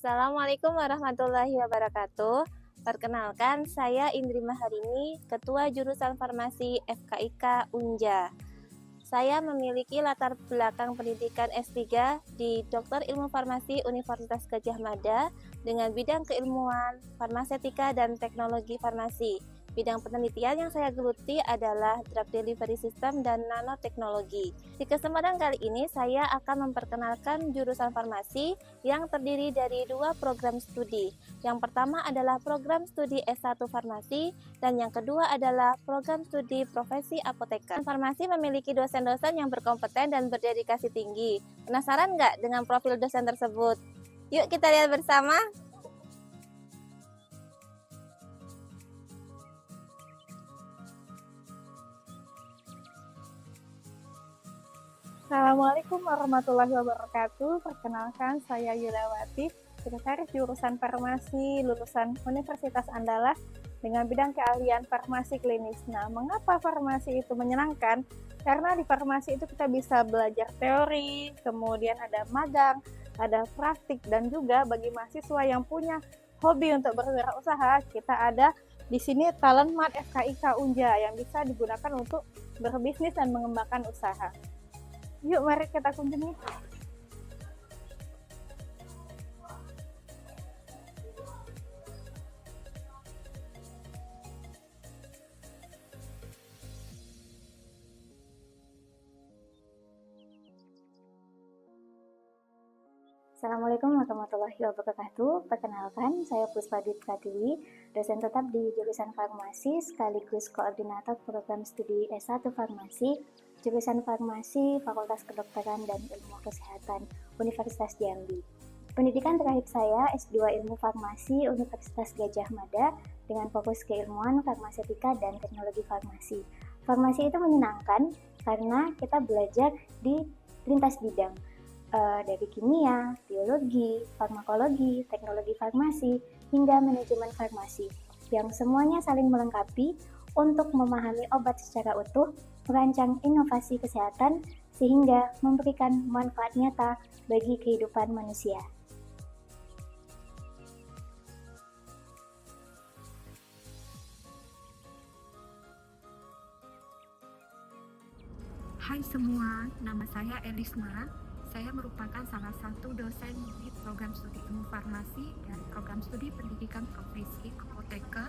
Assalamualaikum warahmatullahi wabarakatuh. Perkenalkan, saya Indri Maharini, Ketua Jurusan Farmasi FKIK Unja. Saya memiliki latar belakang pendidikan S3 di Doktor Ilmu Farmasi Universitas Gadjah Mada dengan bidang keilmuan, farmasetika, dan teknologi farmasi. Bidang penelitian yang saya geluti adalah drug delivery system dan nanoteknologi. Di kesempatan kali ini saya akan memperkenalkan jurusan farmasi yang terdiri dari 2 program studi. Yang pertama adalah program studi S1 Farmasi dan yang kedua adalah program studi profesi apoteker. Farmasi memiliki dosen-dosen yang berkompeten dan berdedikasi tinggi. Penasaran nggak dengan profil dosen tersebut? Yuk kita lihat bersama. Assalamualaikum warahmatullahi wabarakatuh. Perkenalkan, saya Yulawati, Sekretaris Jurusan Farmasi lulusan Universitas Andalas dengan bidang keahlian farmasi klinis. Nah, mengapa farmasi itu menyenangkan? Karena di farmasi itu kita bisa belajar teori, kemudian ada magang, ada praktik, dan juga bagi mahasiswa yang punya hobi untuk berwirausaha, kita ada di sini Talent Mart FKIK Unja yang bisa digunakan untuk berbisnis dan mengembangkan usaha. Yuk, mari kita kunjungi. Assalamualaikum warahmatullahi wabarakatuh. Perkenalkan, saya Puspa Dwi Pratiwi, dosen tetap di jurusan farmasi sekaligus koordinator program studi S1 Farmasi, jurusan Farmasi Fakultas Kedokteran dan Ilmu Kesehatan Universitas Jambi. Pendidikan terakhir saya S2 Ilmu Farmasi Universitas Gadjah Mada dengan fokus keilmuan farmasetika dan teknologi farmasi. Farmasi itu menyenangkan karena kita belajar di lintas bidang, dari kimia, biologi, farmakologi, teknologi farmasi, hingga manajemen farmasi, yang semuanya saling melengkapi untuk memahami obat secara utuh, merancang inovasi kesehatan, sehingga memberikan manfaat nyata bagi kehidupan manusia. Hai semua, nama saya Elisma. Saya merupakan salah satu dosen di program studi ilmu farmasi dan program studi pendidikan profesi apoteker,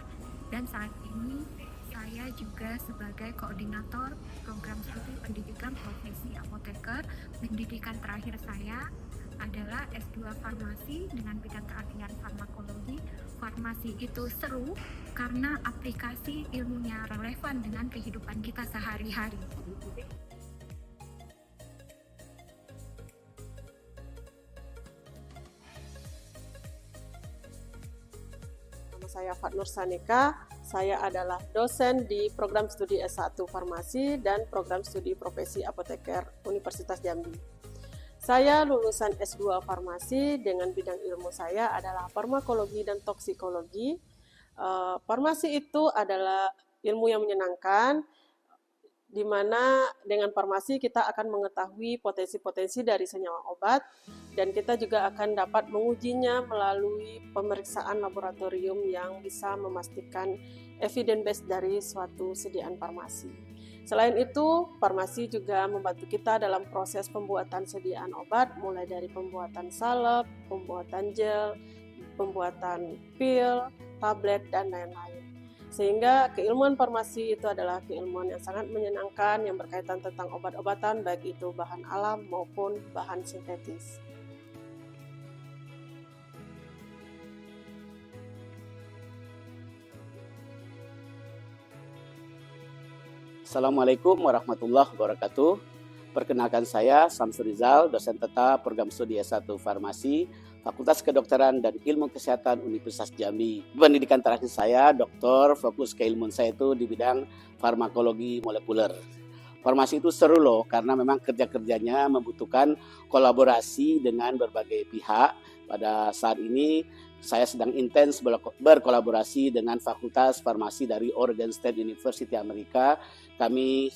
dan saat ini saya juga sebagai koordinator program studi pendidikan profesi apoteker. Pendidikan terakhir saya adalah S2 Farmasi dengan bidang keahlian farmakologi. Farmasi itu seru karena aplikasi ilmunya relevan dengan kehidupan kita sehari-hari. Saya Fatnur Sanika, saya adalah dosen di program studi S1 Farmasi dan program studi profesi apoteker Universitas Jambi. Saya lulusan S2 Farmasi dengan bidang ilmu saya adalah farmakologi dan toksikologi. Farmasi itu adalah ilmu yang menyenangkan, di mana dengan farmasi kita akan mengetahui potensi-potensi dari senyawa obat, dan kita juga akan dapat mengujinya melalui pemeriksaan laboratorium yang bisa memastikan evidence base dari suatu sediaan farmasi. Selain itu, farmasi juga membantu kita dalam proses pembuatan sediaan obat, mulai dari pembuatan salep, pembuatan gel, pembuatan pil, tablet, dan lain-lain. Sehingga keilmuan farmasi itu adalah keilmuan yang sangat menyenangkan yang berkaitan tentang obat-obatan, baik itu bahan alam maupun bahan sintetis. Assalamualaikum warahmatullahi wabarakatuh. Perkenalkan, saya Samsur Rizal, dosen tetap program studi S1 Farmasi, Fakultas Kedokteran dan Ilmu Kesehatan Universitas Jambi. Pendidikan terakhir saya, doktor, fokus keilmuan saya itu di bidang farmakologi molekuler. Farmasi itu seru loh, karena memang kerja-kerjanya membutuhkan kolaborasi dengan berbagai pihak. Pada saat ini, saya sedang intens berkolaborasi dengan Fakultas Farmasi dari Oregon State University Amerika. Kami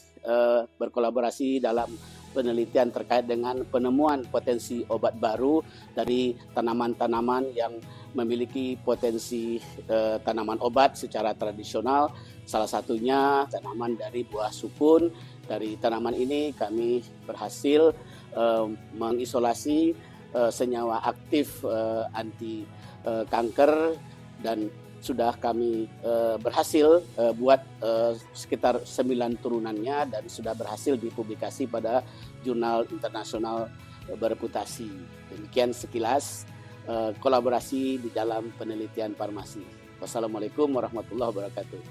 berkolaborasi dalam penelitian terkait dengan penemuan potensi obat baru dari tanaman-tanaman yang memiliki potensi tanaman obat secara tradisional. Salah satunya tanaman dari buah sukun. Dari tanaman ini kami berhasil mengisolasi senyawa aktif anti kanker, dan sudah kami berhasil buat sekitar 9 turunannya dan sudah berhasil dipublikasi pada jurnal internasional bereputasi. Demikian sekilas kolaborasi di dalam penelitian farmasi. Wassalamualaikum warahmatullahi wabarakatuh.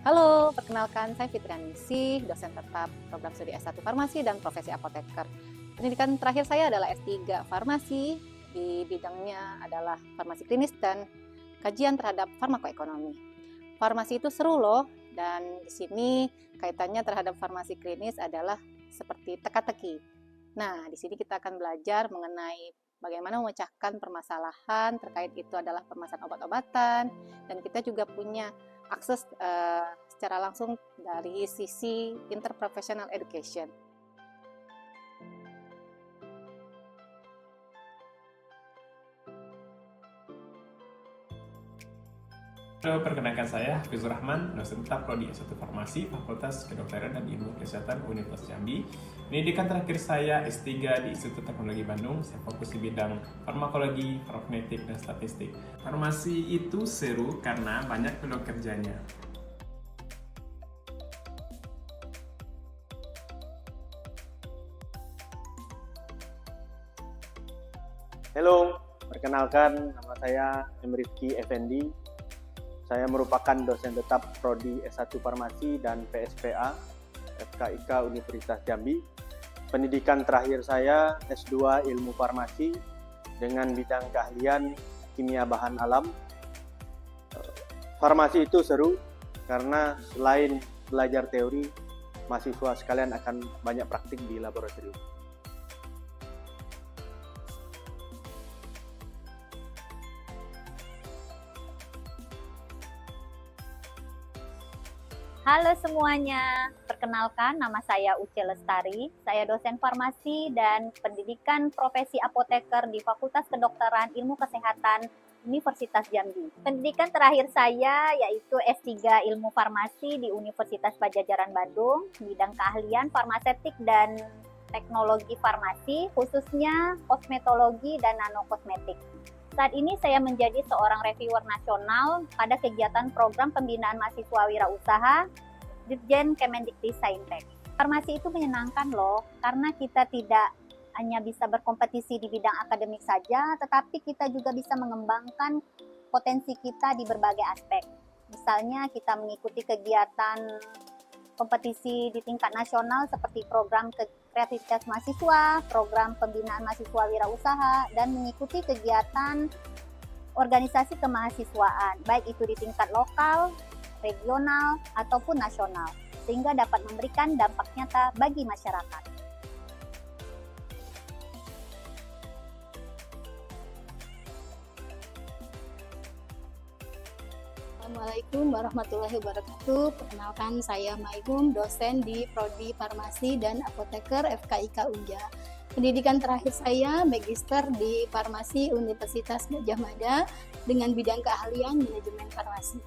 Halo, perkenalkan saya Fitrianingsih, dosen tetap program studi S1 Farmasi dan profesi apoteker. Pendidikan terakhir saya adalah S3 Farmasi, di bidangnya adalah farmasi klinis dan kajian terhadap farmakoekonomi. Farmasi itu seru loh, dan di sini kaitannya terhadap farmasi klinis adalah seperti teka-teki. Nah, di sini kita akan belajar mengenai bagaimana memecahkan permasalahan terkait itu adalah permasalahan obat-obatan, dan kita juga punya akses secara langsung dari sisi interprofessional education. Halo, perkenalkan saya Hafizur Rahman, dosen tetap Prodi S1 Farmasi, Fakultas Kedokteran dan Ilmu Kesehatan Universitas Jambi. Pendidikan terakhir saya S3 di Institut Teknologi Bandung. Saya fokus di bidang farmakologi, farmakokinetik, dan statistik. Farmasi itu seru karena banyak peluang kerjanya. Halo, perkenalkan nama saya Emrifki Effendi. Saya merupakan dosen tetap Prodi S1 Farmasi dan PSPA FKIK Universitas Jambi. Pendidikan terakhir saya S2 Ilmu Farmasi dengan bidang keahlian kimia bahan alam. Farmasi itu seru karena selain belajar teori, mahasiswa sekalian akan banyak praktik di laboratorium. Halo semuanya, perkenalkan nama saya Uce Lestari. Saya dosen farmasi dan pendidikan profesi apoteker di Fakultas Kedokteran Ilmu Kesehatan Universitas Jambi. Pendidikan terakhir saya yaitu S3 Ilmu Farmasi di Universitas Padjadjaran Bandung, bidang keahlian farmaseutik dan teknologi farmasi, khususnya kosmetologi dan nanokosmetik. Saat ini saya menjadi seorang reviewer nasional pada kegiatan program pembinaan mahasiswa wirausaha Dirjen Kemendikti-Saintek. Farmasi itu menyenangkan loh, karena kita tidak hanya bisa berkompetisi di bidang akademik saja, tetapi kita juga bisa mengembangkan potensi kita di berbagai aspek. Misalnya kita mengikuti kegiatan kompetisi di tingkat nasional seperti program kreativitas mahasiswa, program pembinaan mahasiswa wirausaha, dan mengikuti kegiatan organisasi kemahasiswaan, baik itu di tingkat lokal, regional, ataupun nasional, sehingga dapat memberikan dampak nyata bagi masyarakat. Assalamualaikum warahmatullahi wabarakatuh. Perkenalkan saya Maigum, dosen di Prodi Farmasi dan Apoteker FKIK Unja. Pendidikan terakhir saya Magister di Farmasi Universitas Gadjah Mada dengan bidang keahlian manajemen farmasi.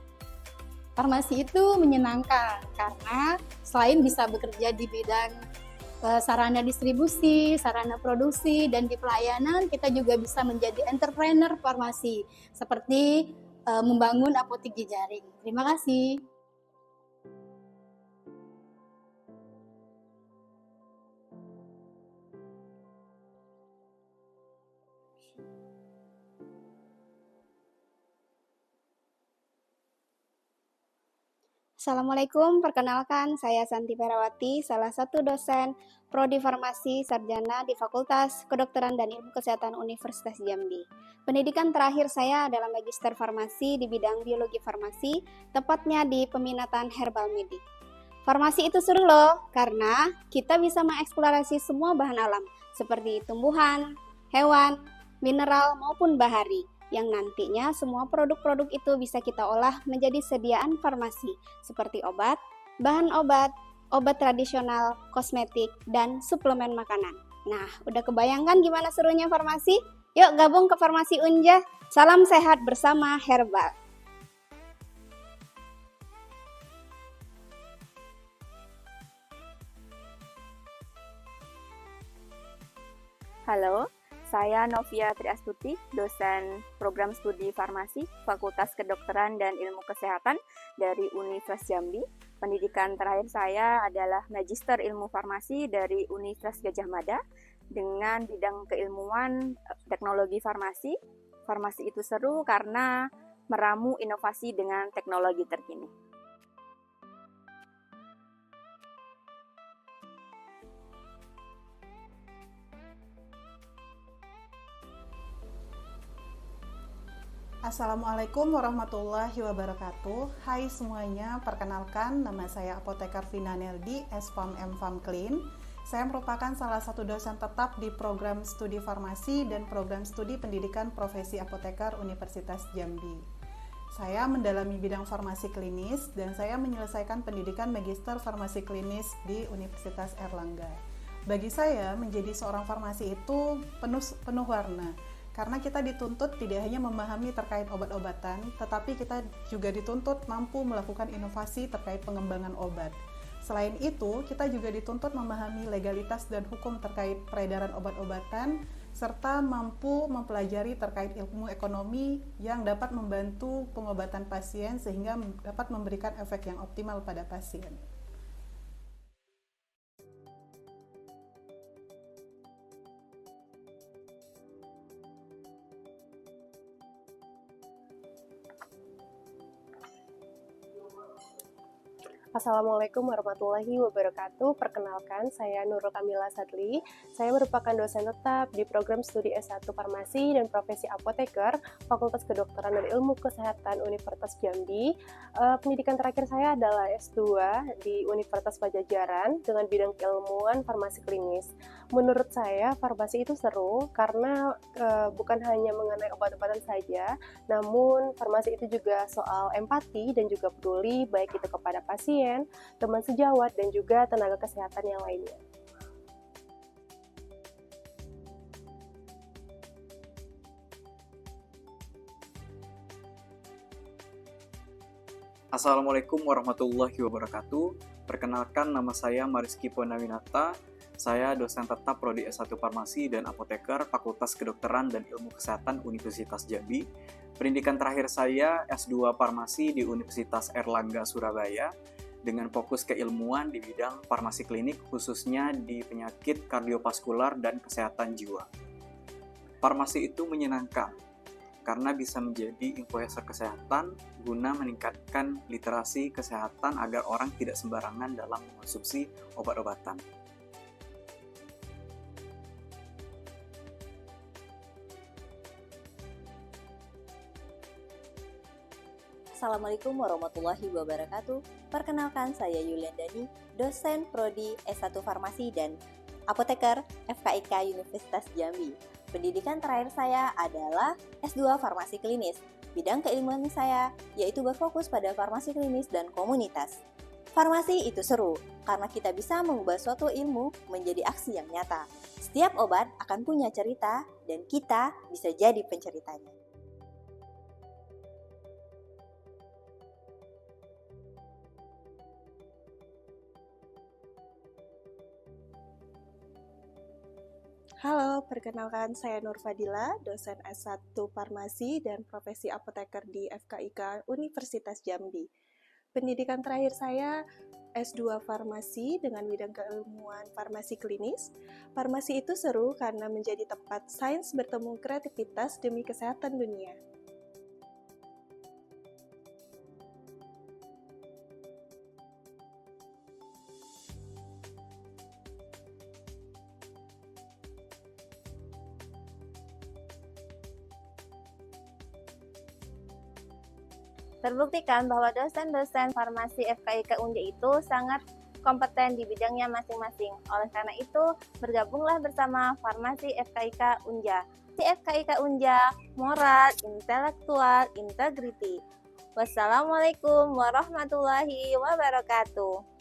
Farmasi itu menyenangkan karena selain bisa bekerja di bidang sarana distribusi, sarana produksi, dan di pelayanan, kita juga bisa menjadi entrepreneur farmasi seperti membangun apotek jejaring. Terima kasih. Assalamualaikum, perkenalkan saya Santi Perawati, salah satu dosen Prodi Farmasi Sarjana di Fakultas Kedokteran dan Ilmu Kesehatan Universitas Jambi. Pendidikan terakhir saya adalah Magister Farmasi di bidang Biologi Farmasi, tepatnya di peminatan herbal medik. Farmasi itu seru loh, karena kita bisa mengeksplorasi semua bahan alam, seperti tumbuhan, hewan, mineral, maupun bahari. yang nantinya semua produk-produk itu bisa kita olah menjadi sediaan farmasi seperti obat, bahan obat, obat tradisional, kosmetik, dan suplemen makanan. Nah, udah kebayangkan gimana serunya farmasi? Yuk gabung ke Farmasi Unja. Salam sehat bersama Herbal. Halo, saya Novia Triastuti, dosen program studi farmasi, Fakultas Kedokteran dan Ilmu Kesehatan dari Universitas Jambi. Pendidikan terakhir saya adalah Magister Ilmu Farmasi dari Universitas Gadjah Mada dengan bidang keilmuan teknologi farmasi. Farmasi itu seru karena meramu inovasi dengan teknologi terkini. Assalamualaikum warahmatullahi wabarakatuh. Hai semuanya, perkenalkan nama saya Apoteker Vina Neldi, S.Pharm M.Pharm Clean. Saya merupakan salah satu dosen tetap di program studi farmasi dan program studi pendidikan profesi apoteker Universitas Jambi. Saya mendalami bidang farmasi klinis dan saya menyelesaikan pendidikan Magister Farmasi Klinis di Universitas Airlangga. Bagi saya, menjadi seorang farmasi itu penuh warna. Karena kita dituntut tidak hanya memahami terkait obat-obatan, tetapi kita juga dituntut mampu melakukan inovasi terkait pengembangan obat. Selain itu, kita juga dituntut memahami legalitas dan hukum terkait peredaran obat-obatan, serta mampu mempelajari terkait ilmu ekonomi yang dapat membantu pengobatan pasien sehingga dapat memberikan efek yang optimal pada pasien. Assalamualaikum warahmatullahi wabarakatuh. Perkenalkan, saya Nurul Kamila Sadli. Saya merupakan dosen tetap di program studi S1 Farmasi dan Profesi Apoteker, Fakultas Kedokteran dan Ilmu Kesehatan Universitas Jambi. Pendidikan terakhir saya adalah S2 di Universitas Pajajaran dengan bidang keilmuan farmasi klinis. Menurut saya, farmasi itu seru karena bukan hanya mengenai obat-obatan saja, namun farmasi itu juga soal empati dan juga peduli, baik itu kepada pasien, teman sejawat, dan juga tenaga kesehatan yang lainnya. Assalamualaikum warahmatullahi wabarakatuh. Perkenalkan, nama saya Mariski Ponawinata. Saya dosen tetap Prodi S1 Farmasi dan Apoteker Fakultas Kedokteran dan Ilmu Kesehatan Universitas Jambi. Pendidikan terakhir saya S2 Farmasi di Universitas Airlangga Surabaya dengan fokus keilmuan di bidang farmasi klinik, khususnya di penyakit kardiovaskular dan kesehatan jiwa. Farmasi itu menyenangkan karena bisa menjadi influencer kesehatan guna meningkatkan literasi kesehatan agar orang tidak sembarangan dalam mengonsumsi obat-obatan. Assalamualaikum warahmatullahi wabarakatuh. Perkenalkan, saya Yuliandani, dosen Prodi S1 Farmasi dan Apoteker FKIK Universitas Jambi. Pendidikan terakhir saya adalah S2 Farmasi Klinis. Bidang keilmuan saya yaitu berfokus pada farmasi klinis dan komunitas. Farmasi itu seru karena kita bisa mengubah suatu ilmu menjadi aksi yang nyata. Setiap obat akan punya cerita dan kita bisa jadi penceritanya. Halo, perkenalkan saya Nur Fadila, dosen S1 Farmasi dan Profesi Apoteker di FKIK Universitas Jambi. Pendidikan terakhir saya S2 Farmasi dengan bidang keilmuan farmasi klinis. Farmasi itu seru karena menjadi tempat sains bertemu kreativitas demi kesehatan dunia. Terbuktikan bahwa dosen-dosen farmasi FKIK Unja itu sangat kompeten di bidangnya masing-masing. Oleh karena itu, bergabunglah bersama Farmasi FKIK Unja. Di FKIK Unja, moral, intelektual, integriti. Wassalamualaikum warahmatullahi wabarakatuh.